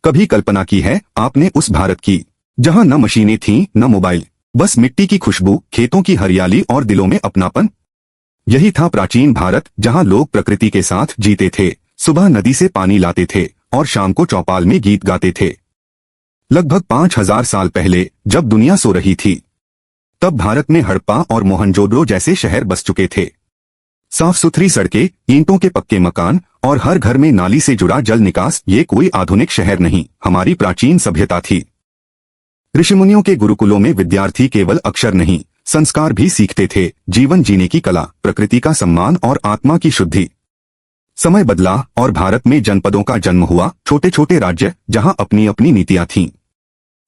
कभी कल्पना की है आपने उस भारत की, जहां न मशीनें थीं न मोबाइल, बस मिट्टी की खुशबू, खेतों की हरियाली और दिलों में अपनापन? यही था प्राचीन भारत, जहां लोग प्रकृति के साथ जीते थे, सुबह नदी से पानी लाते थे और शाम को चौपाल में गीत गाते थे। लगभग 5000 साल पहले, जब दुनिया सो रही थी, तब भारत में हड़प्पा और मोहनजोदड़ो जैसे शहर बस चुके थे। साफ सुथरी सड़कें, ईंटों के पक्के मकान और हर घर में नाली से जुड़ा जल निकास, ये कोई आधुनिक शहर नहीं, हमारी प्राचीन सभ्यता थी। ऋषिमुनियों के गुरुकुलों में विद्यार्थी केवल अक्षर नहीं, संस्कार भी सीखते थे, जीवन जीने की कला, प्रकृति का सम्मान और आत्मा की शुद्धि। समय बदला और भारत में जनपदों का जन्म हुआ, छोटे छोटे राज्य जहां अपनी अपनी नीतियां थीं।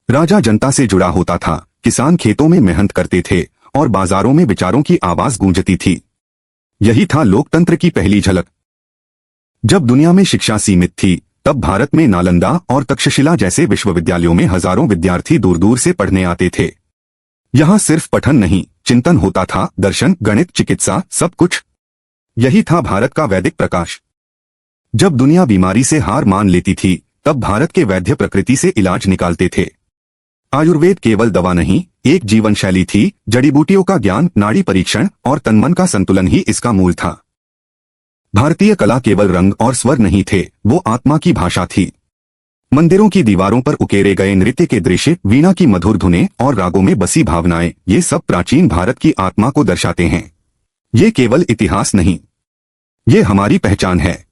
राजा जनता से जुड़ा होता था, किसान खेतों में मेहनत करते थे और बाजारों में विचारों की आवाज गूंजती थी। यही था लोकतंत्र की पहली झलक। जब दुनिया में शिक्षा सीमित थी, तब भारत में नालंदा और तक्षशिला जैसे विश्वविद्यालयों में हजारों विद्यार्थी दूर दूर से पढ़ने आते थे। यहाँ सिर्फ पठन नहीं, चिंतन होता था, दर्शन, गणित, चिकित्सा, सब कुछ। यही था भारत का वैदिक प्रकाश। जब दुनिया बीमारी से हार मान लेती थी, तब भारत के वैद्य प्रकृति से इलाज निकालते थे। आयुर्वेद केवल दवा नहीं, एक जीवन शैली थी, जड़ी बूटियों का ज्ञान, नाड़ी परीक्षण और तन-मन का संतुलन ही इसका मूल था। भारतीय कला केवल रंग और स्वर नहीं थे, वो आत्मा की भाषा थी। मंदिरों की दीवारों पर उकेरे गए नृत्य के दृश्य, वीणा की मधुर धुनें और रागों में बसी भावनाएं, ये सब प्राचीन भारत की आत्मा को दर्शाते हैं। ये केवल इतिहास नहीं, ये हमारी पहचान है।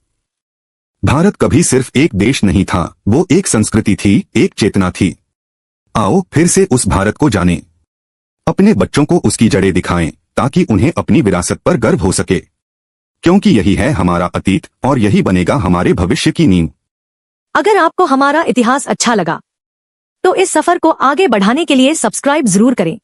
भारत कभी सिर्फ एक देश नहीं था, वो एक संस्कृति थी, एक चेतना थी। आओ फिर से उस भारत को जानें, अपने बच्चों को उसकी जड़ें दिखाएं, ताकि उन्हें अपनी विरासत पर गर्व हो सके। क्योंकि यही है हमारा अतीत और यही बनेगा हमारे भविष्य की नींव। अगर आपको हमारा इतिहास अच्छा लगा, तो इस सफर को आगे बढ़ाने के लिए सब्सक्राइब जरूर करें।